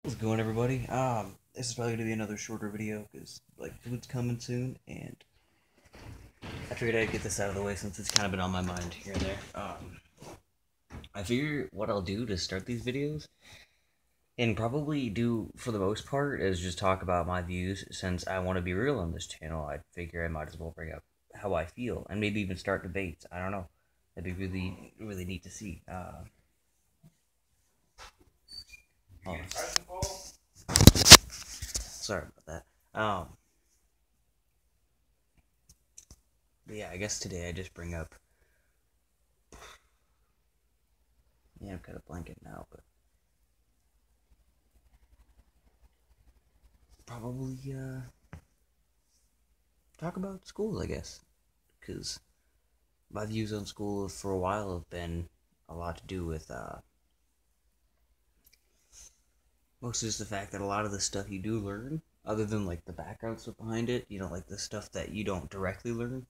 How's it going, everybody? This is probably gonna be another shorter video because food's coming soon, and I figured I'd get this out of the way since it's kind of been on my mind here and there. I figure what I'll do to start these videos, and probably do for the most part, is just talk about my views. Since I want to be real on this channel, I figure I might as well bring up how I feel, and maybe even start debates. I don't know. That'd be really, really neat to see. Hold on. Sorry about that. But yeah, I guess today I just bring up. Yeah, I'm kind of blanking now, but probably talk about school, I guess, because my views on school for a while have been a lot to do with mostly just the fact that a lot of the stuff you do learn, other than like the background stuff behind it, like the stuff that you don't directly learn,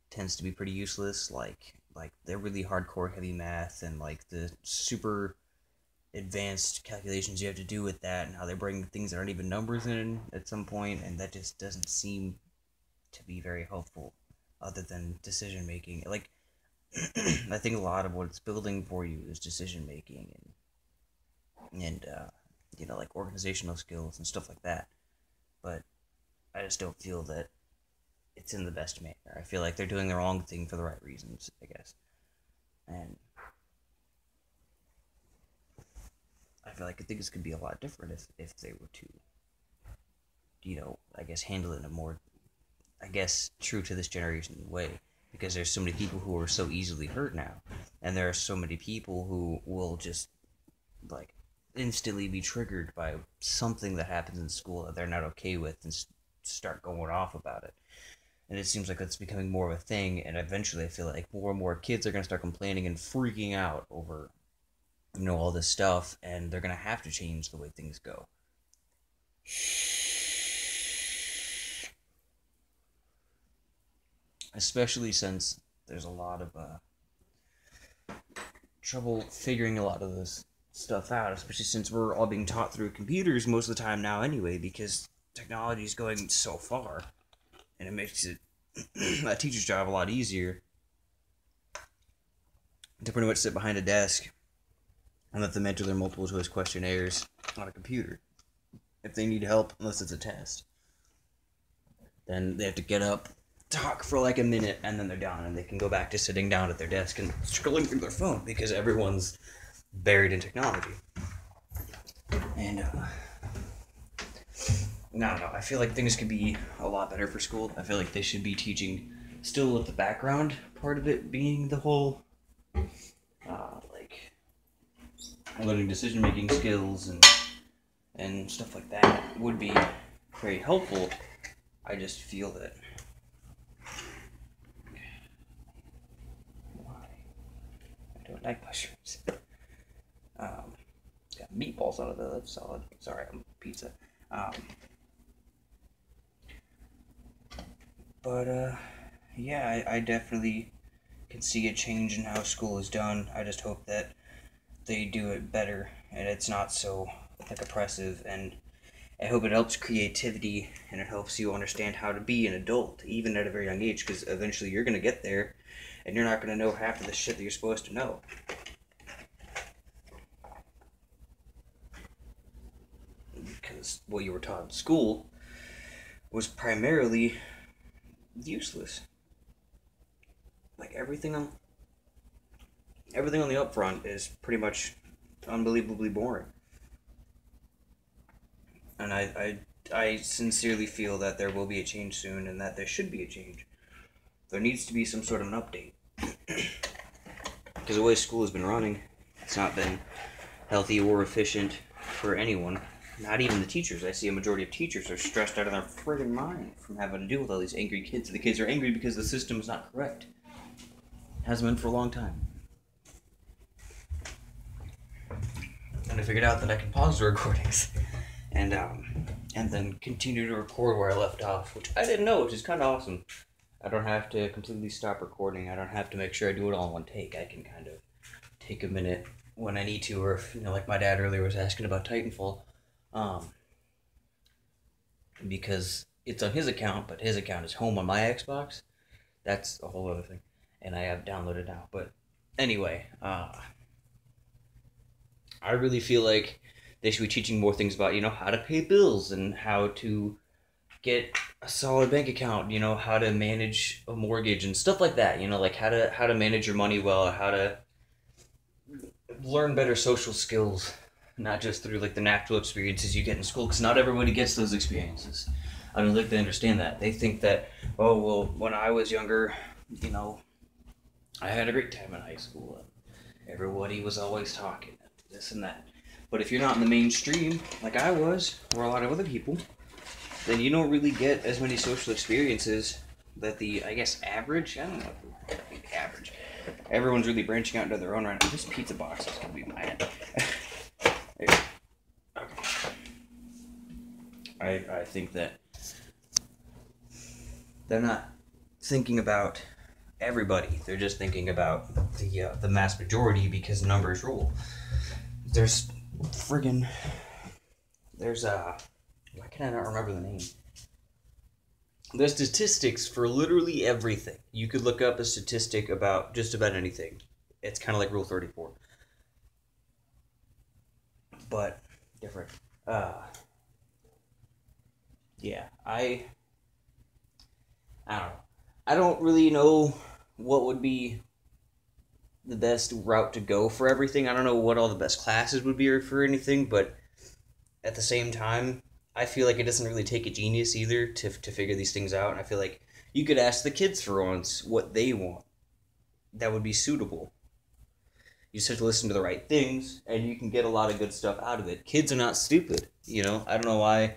tends to be pretty useless. Like the really hardcore heavy math and like the super advanced calculations you have to do with that, and how they bring things that aren't even numbers in at some point, and that just doesn't seem to be very helpful other than decision making. Like I think a lot of what it's building for you is decision making and like organizational skills and stuff like that. But I just don't feel that it's in the best manner. I feel like they're doing the wrong thing for the right reasons, I guess. And I feel like things could be a lot different if they were to, I guess handle it in a more, I guess, true to this generation way. Because there's so many people who are so easily hurt now. And there are so many people who will just, like, instantly be triggered by something that happens in school that they're not okay with and start going off about it. And it seems like that's becoming more of a thing, and eventually I feel like more and more kids are going to start complaining and freaking out over, all this stuff, and they're going to have to change the way things go. Especially since there's a lot of trouble figuring a lot of this stuff out, especially since we're all being taught through computers most of the time now anyway, because technology is going so far, and it makes it a teacher's job a lot easier to pretty much sit behind a desk and let them enter their multiple choice questionnaires on a computer. If they need help, unless it's a test, then they have to get up, talk for like a minute, and then they're done, and they can go back to sitting down at their desk and scrolling through their phone because everyone's buried in technology. And no, I feel like things could be a lot better for school. I feel like they should be teaching still with the background part of it being the whole like learning decision making skills and stuff like that would be very helpful. I just feel that I don't like mushrooms. Got meatballs out of there. That's solid. Sorry, I'm pizza. But yeah, I definitely can see a change in how school is done. I just hope that they do it better and it's not so like oppressive, and I hope it helps creativity and it helps you understand how to be an adult even at a very young age, because eventually you're gonna get there and you're not gonna know half of the shit that you're supposed to know. Because what you were taught in school was primarily useless. Like everything on the upfront is pretty much unbelievably boring. And I sincerely feel that there will be a change soon, and that there should be a change. There needs to be some sort of an update. Because the way school has been running, it's not been healthy or efficient for anyone. Not even the teachers. I see a majority of teachers are stressed out of their friggin' mind from having to deal with all these angry kids. The kids are angry because the system is not correct. It hasn't been for a long time. And I figured out that I can pause the recordings and then continue to record where I left off, which I didn't know, which is kind of awesome. I don't have to completely stop recording. I don't have to make sure I do it all in one take. I can kind of take a minute when I need to, or if, like my dad earlier was asking about Titanfall, Um, because it's on his account, but his account is home on my Xbox. That's a whole other thing, and I have downloaded now. But anyway, I really feel like they should be teaching more things about how to pay bills and how to get a solid bank account. How to manage a mortgage and stuff like that. Like how to manage your money well, how to learn better social skills, not just through like the natural experiences you get in school, because not everybody gets those experiences. I don't think they understand that. They think that, oh well, when I was younger, you know, I had a great time in high school. Everybody was always talking, this and that. But if you're not in the mainstream, like I was, or a lot of other people, then you don't really get as many social experiences that the, I guess, average, I don't know if the average. Everyone's really branching out into their own right now. This pizza box is going to be mad. Okay. I think that they're not thinking about everybody. They're just thinking about the mass majority because numbers rule. There's why can I not remember the name? There's statistics for literally everything. You could look up a statistic about just about anything. It's kind of like Rule 34. But different. Yeah, I don't know. I don't really know what would be the best route to go for everything. I don't know what all the best classes would be for anything, but at the same time, I feel like it doesn't really take a genius either to figure these things out. And I feel like you could ask the kids for once what they want that would be suitable. You just have to listen to the right things, and you can get a lot of good stuff out of it. Kids are not stupid, I don't know why.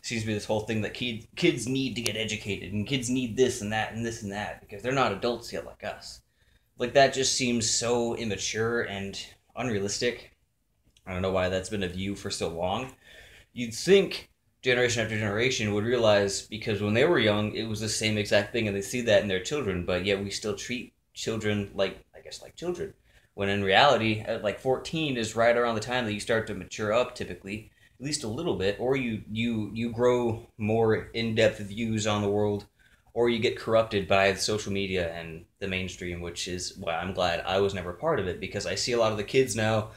Seems to be this whole thing that kids need to get educated, and kids need this and that and this and that because they're not adults yet like us. Like that just seems so immature and unrealistic. I don't know why that's been a view for so long. You'd think generation after generation would realize because when they were young, it was the same exact thing, and they see that in their children, but yet we still treat children like children. When in reality, at like 14 is right around the time that you start to mature up, typically, at least a little bit, or you grow more in-depth views on the world, or you get corrupted by social media and the mainstream, which is why I'm glad I was never part of it, because I see a lot of the kids now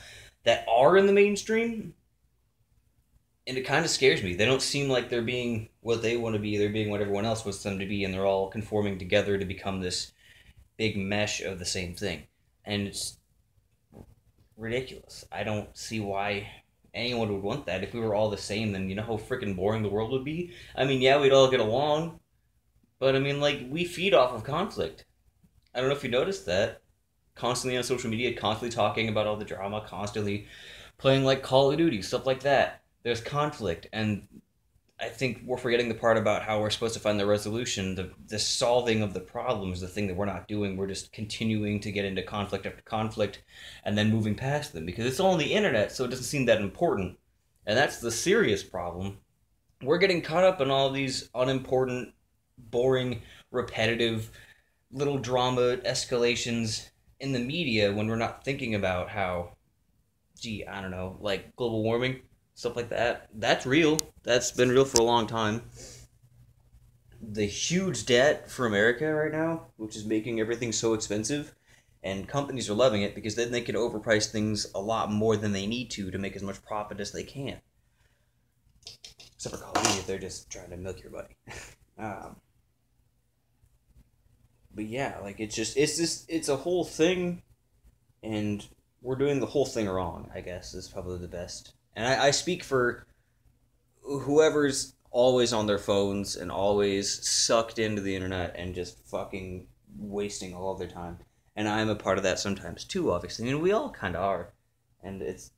that are in the mainstream, and it kind of scares me. They don't seem like they're being what they want to be. They're being what everyone else wants them to be, and they're all conforming together to become this big mesh of the same thing. And it's ridiculous. I don't see why anyone would want that. If we were all the same, then you know how freaking boring the world would be? I mean, yeah, we'd all get along, but I mean, like, we feed off of conflict. I don't know if you noticed that. Constantly on social media, constantly talking about all the drama, constantly playing like Call of Duty, stuff like that. There's conflict, and I think we're forgetting the part about how we're supposed to find the resolution, the solving of the problem is the thing that we're not doing. We're just continuing to get into conflict after conflict and then moving past them because it's all on the internet, so it doesn't seem that important. And that's the serious problem. We're getting caught up in all these unimportant, boring, repetitive, little drama escalations in the media when we're not thinking about how, I don't know, like global warming, stuff like that. That's real. That's been real for a long time. The huge debt for America right now, which is making everything so expensive, and companies are loving it because then they can overprice things a lot more than they need to make as much profit as they can. Except for Call of Duty, if they're just trying to milk your money. But yeah, like it's a whole thing, and we're doing the whole thing wrong, I guess, is probably the best. And I speak for whoever's always on their phones and always sucked into the internet and just fucking wasting all of their time. And I'm a part of that sometimes too, obviously. I mean, we all kind of are. And it's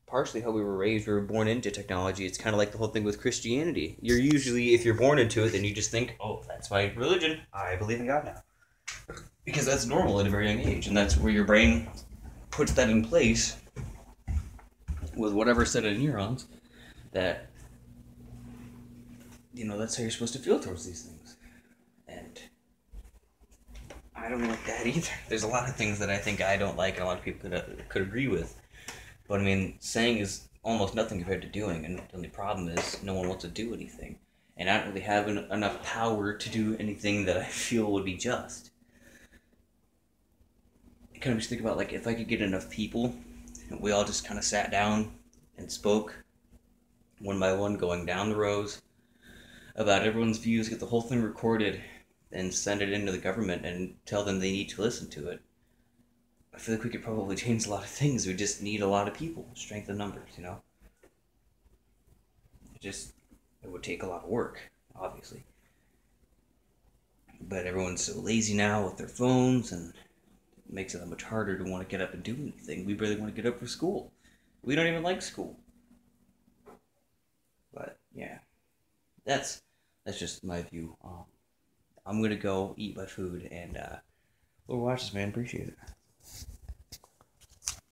partially how we were raised. We were born into technology. It's kind of like the whole thing with Christianity. You're usually, if you're born into it, then you just think, oh, that's my religion. I believe in God now. Because that's normal at a very young age. And that's where your brain puts that in place with whatever set of neurons that, that's how you're supposed to feel towards these things. And I don't like that either. There's a lot of things that I think I don't like and a lot of people could agree with. But I mean, saying is almost nothing compared to doing, and the only problem is no one wants to do anything. And I don't really have enough power to do anything that I feel would be just. I kind of just think about, like, if I could get enough people, we all just kind of sat down and spoke one by one, going down the rows about everyone's views, get the whole thing recorded, and send it into the government and tell them they need to listen to it. I feel like we could probably change a lot of things. We just need a lot of people, strength of numbers, you know? It would take a lot of work, obviously. But everyone's so lazy now with their phones, and it makes it that much harder to want to get up and do anything. We barely want to get up for school. We don't even like school. But yeah, that's that's just my view. I'm gonna go eat my food and we'll watch this, man. Appreciate it.